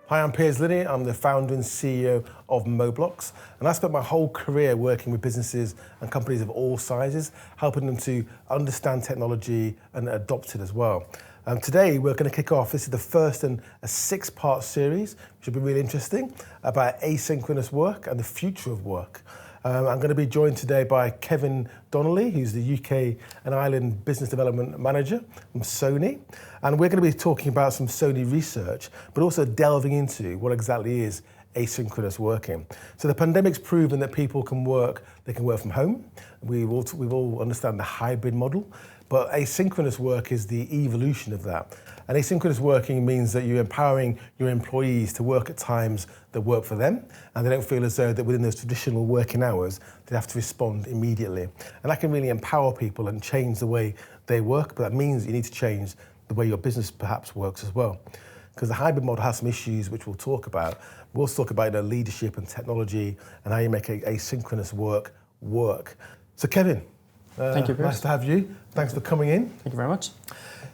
Hi, I'm Piers Linney. I'm the founder and CEO of Moblox, and I spent my whole career working with businesses and companies of all sizes, helping them to understand technology and adopt it as well. Today, we're going to kick off. This is the first in a 6-part series, which will be really interesting, about asynchronous work and the future of work. I'm going to be joined today by Kevin Donnelly, who's the UK and Ireland Business Development Manager from Sony. And we're going to be talking about some Sony research, but also delving into what exactly is asynchronous working. So the pandemic's proven that people can work from home. We've all understand the hybrid model, but asynchronous work is the evolution of that. And asynchronous working means that you're empowering your employees to work at times that work for them, and they don't feel as though that within those traditional working hours, they have to respond immediately. And that can really empower people and change the way they work, but that means you need to change the way your business perhaps works as well. Because the hybrid model has some issues which we'll talk about. We'll also talk about leadership and technology and how you make asynchronous work. So Kevin, thank you, Piers. Nice to have you. Thanks for coming in. Thank you very much.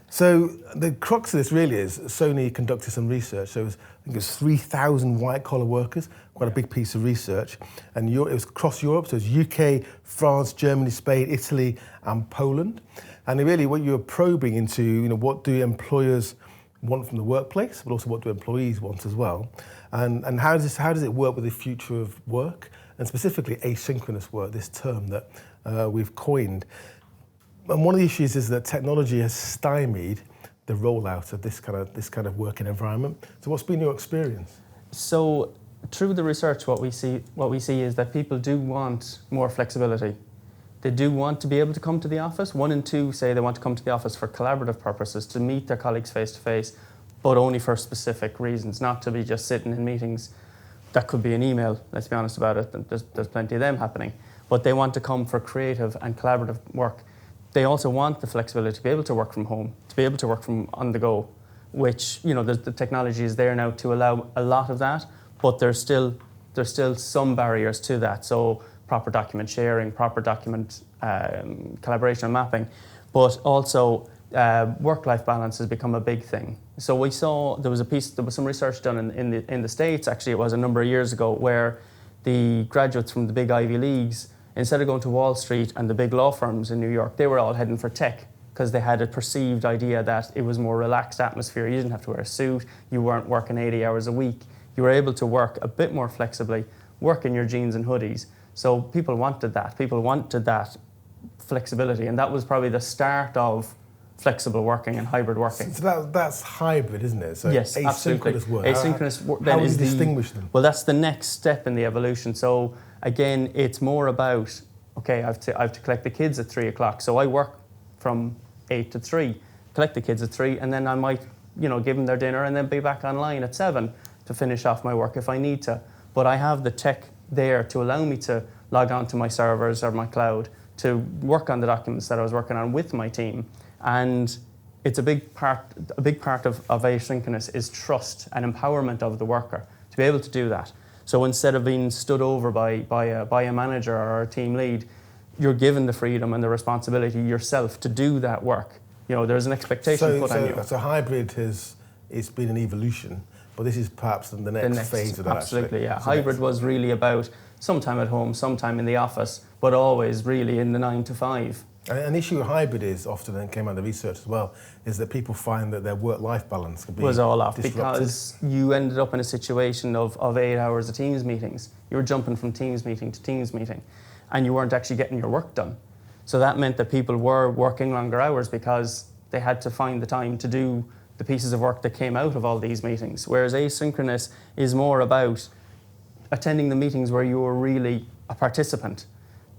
So the crux of this really is Sony conducted some research. So I think it was 3,000 white-collar workers, quite a big piece of research. And it was across Europe, so it was UK, France, Germany, Spain, Italy, and Poland. And really what you were probing into, what do employers want from the workplace, but also what do employees want as well. And how does it work with the future of work, and specifically asynchronous work, this term that we've coined. And one of the issues is that technology has stymied the rollout of this kind of working environment. So what's been your experience? So through the research, what we see is that people do want more flexibility. They do want to be able to come to the office. 1 in 2 say they want to come to the office for collaborative purposes, to meet their colleagues face to face, but only for specific reasons, not to be just sitting in meetings. That could be an email, let's be honest about it. There's plenty of them happening. But they want to come for creative and collaborative work. They also want the flexibility to be able to work from home, to be able to work from on the go, which, the technology is there now to allow a lot of that, but there's still some barriers to that. So proper document sharing, proper document collaboration and mapping, but also work-life balance has become a big thing. So we saw there was some research done in the States, actually it was a number of years ago, where the graduates from the big Ivy Leagues, instead of going to Wall Street and the big law firms in New York, they were all heading for tech because they had a perceived idea that it was more relaxed atmosphere. You didn't have to wear a suit. You weren't working 80 hours a week. You were able to work a bit more flexibly, work in your jeans and hoodies. So people wanted that. People wanted that flexibility, and that was probably the start of flexible working and hybrid working. So that's hybrid, isn't it? So yes, absolutely. Work. Asynchronous work. How do you distinguish them? Well, that's the next step in the evolution. So again, it's more about, okay, I have to collect the kids at 3 o'clock. So I work from 8 to 3, collect the kids at 3, and then I might, give them their dinner and then be back online at 7 to finish off my work if I need to. But I have the tech there to allow me to log on to my servers or my cloud to work on the documents that I was working on with my team. And it's a big part of asynchronous is trust and empowerment of the worker to be able to do that. So instead of being stood over by a manager or a team lead, you're given the freedom and the responsibility yourself to do that work. There's an expectation put on you. So hybrid it's been an evolution, but this is perhaps the next phase of that. Absolutely, yeah. Hybrid was really about sometime at home, sometime in the office, but always really in the 9 to 5. An issue with hybrid is often, and came out of the research as well, is that people find that their work-life balance can be was all off disrupted. Because you ended up in a situation of 8 hours of Teams meetings. You were jumping from Teams meeting to Teams meeting, and you weren't actually getting your work done. So that meant that people were working longer hours because they had to find the time to do the pieces of work that came out of all these meetings. Whereas asynchronous is more about attending the meetings where you were really a participant.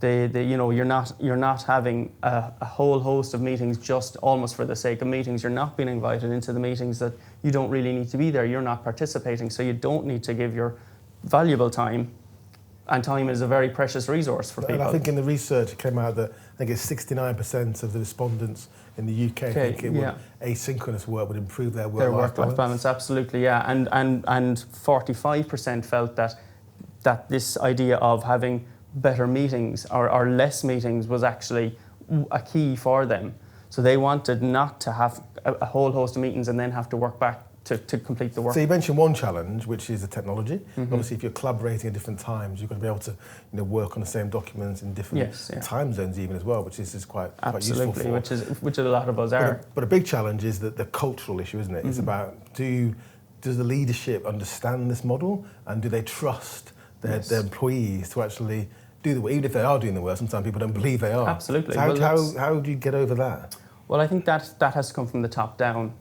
You're not having a whole host of meetings just almost for the sake of meetings. You're not being invited into the meetings that you don't really need to be there. You're not participating, so you don't need to give your valuable time. And time is a very precious resource for people. And I think in the research it came out that I think it's 69% of the respondents in the UK think asynchronous work would improve their work-life balance. Absolutely, yeah. And 45% felt that this idea of having better meetings or less meetings was actually a key for them. So they wanted not to have a whole host of meetings and then have to work back to complete the work. So you mentioned one challenge, which is the technology. Obviously, if you're collaborating at different times, you're going to be able to work on the same documents in different time zones even as well, which is quite useful for. Which a lot of us are. But a big challenge is the cultural issue, isn't it? It's about does the leadership understand this model, and do they trust their employees to actually do the work? Even if they are doing the work, sometimes people don't believe they are. Absolutely. So how do you get over that? Well, I think that has to come from the top down.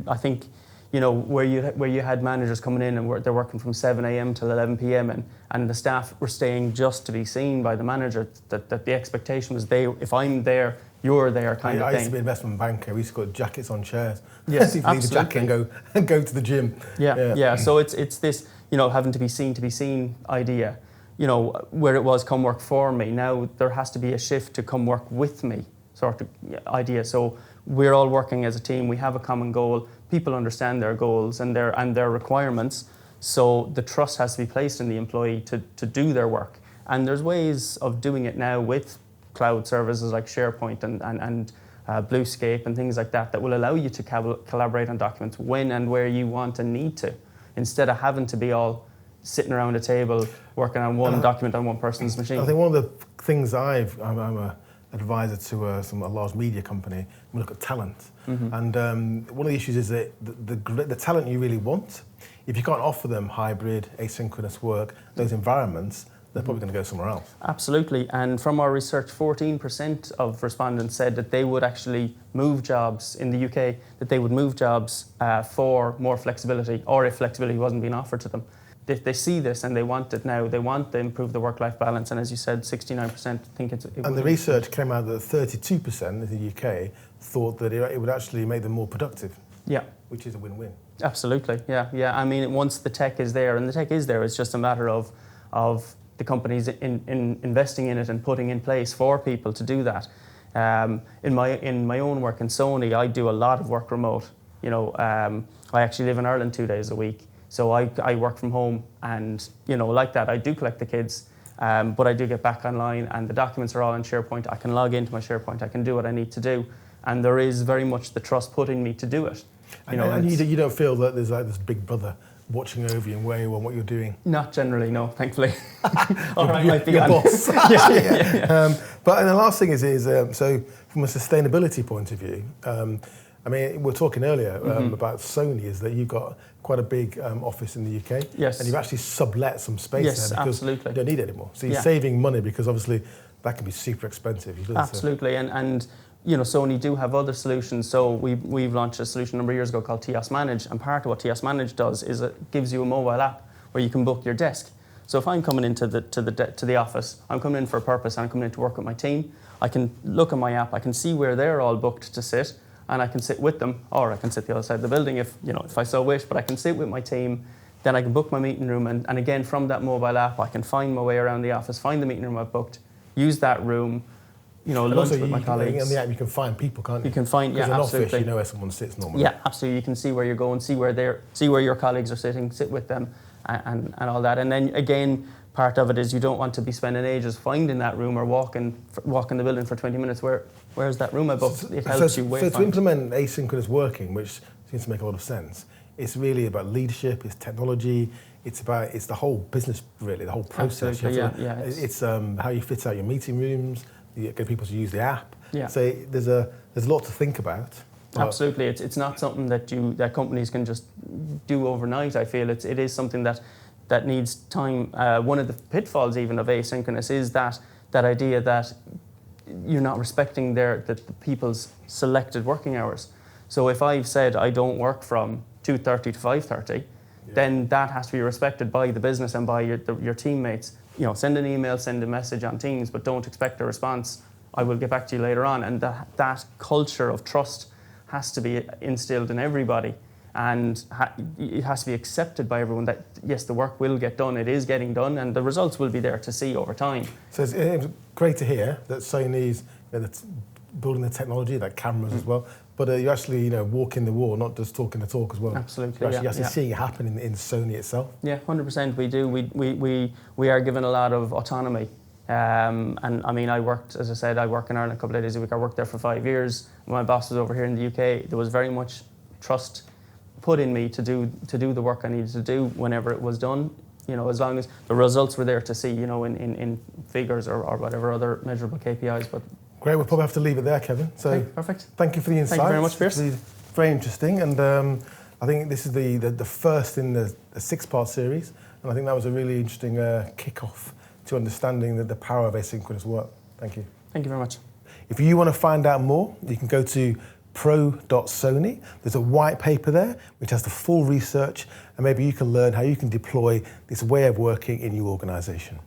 I think, where you had managers coming in and they're working from 7 a.m. till 11 p.m. and the staff were staying just to be seen by the manager, that the expectation was if I'm there, you're there kind of thing. I used to be an investment banker. We used to put jackets on chairs. Yes, you leave the jacket and go to the gym. Yeah. So it's this, having to be seen idea, where it was come work for me. Now there has to be a shift to come work with me sort of idea. So we're all working as a team. We have a common goal. People understand their goals and their requirements. So the trust has to be placed in the employee to do their work. And there's ways of doing it now with cloud services like SharePoint and Bluescape and things like that will allow you to collaborate on documents when and where you want and need to, instead of having to be all sitting around a table working on one document on one person's machine. I think one of the things I'm a advisor to a large media company. We look at talent, and one of the issues is that the talent you really want, if you can't offer them hybrid, asynchronous work, those environments, they're probably going to go somewhere else. Absolutely, and from our research, 14% of respondents said that they would actually move jobs in the UK, that they would move jobs for more flexibility, or if flexibility wasn't being offered to them. They see this and they want it now. They want to improve the work-life balance, and as you said, 69% think it and the research came out that 32% in the UK thought that it would actually make them more productive. Yeah. Which is a win-win. Absolutely, yeah. I mean, once the tech is there, and the tech is there, it's just a matter of the companies in investing in it and putting in place for people to do that. In my own work in Sony, I do a lot of work remote. I actually live in Ireland 2 days a week. So I work from home, and like that, I do collect the kids, but I do get back online, and the documents are all in SharePoint. I can log into my SharePoint, I can do what I need to do, and there is very much the trust put in me to do it. And you don't feel that there's like this big brother watching over you and weighing on what you're doing? Not generally, no, thankfully. Your boss. Yeah. But the last thing is so from a sustainability point of view, I mean, we were talking earlier about Sony, is that you've got quite a big office in the UK. Yes. And you've actually sublet some space there because absolutely. you don't need it anymore. So you're saving money, because obviously that can be super expensive. Absolutely, and Sony do have other solutions. So we've launched a solution a number of years ago called TIOS Manage, and part of what TIOS Manage does is it gives you a mobile app where you can book your desk. So if I'm coming into the office, I'm coming in for a purpose, and I'm coming in to work with my team, I can look at my app, I can see where they're all booked to sit, and I can sit with them, or I can sit the other side of the building if I so wish, but I can sit with my team. Then I can book my meeting room, and again, from that mobile app, I can find my way around the office, find the meeting room I've booked, use that room, lunch with my colleagues. On the app you can find people, can't you? You can find, because in absolutely. office, where someone sits normally. Yeah, absolutely. You can see where you're going, see where your colleagues are sitting, sit with them, and all that. And then again, part of it is you don't want to be spending ages finding that room or walking the building for 20 minutes. Where's that room I booked? It helps you wayfind. So to implement asynchronous working, which seems to make a lot of sense, it's really about leadership, it's technology, it's the whole business, really, the whole process. Absolutely, It's how you fit out your meeting rooms, you get people to use the app. Yeah. So there's a lot to think about. Absolutely, it's not something that companies can just do overnight. I feel it is something that needs time. One of the pitfalls even of asynchronous is that idea that you're not respecting the people's selected working hours. So if I've said I don't work from 2:30 to 5:30, then that has to be respected by the business and by your teammates. Send an email, send a message on Teams, but don't expect a response. I will get back to you later on. And that culture of trust has to be instilled in everybody. And it has to be accepted by everyone that, yes, the work will get done, it is getting done, and the results will be there to see over time. So it's great to hear that Sony's that's building the technology, like cameras as well, but you're actually walking the wall, not just talking the talk as well. Absolutely, you're actually seeing it happen in Sony itself. Yeah, 100% we do. We are given a lot of autonomy. And I mean, I work in Ireland a couple of days a week. I worked there for 5 years. When my boss was over here in the UK, there was very much trust put in me to do the work I needed to do whenever it was done. You know, as long as the results were there to see, you know, in figures or whatever other measurable KPIs. But great, we'll probably have to leave it there, Kevin. So okay, perfect. Thank you for the insights. Thank you very much, Piers. It's very interesting, and I think this is the first in the 6-part series, and I think that was a really interesting kick-off to understanding the power of asynchronous work. Thank you. Thank you very much. If you want to find out more, you can go to pro.sony. There's a white paper there which has the full research, and maybe you can learn how you can deploy this way of working in your organisation.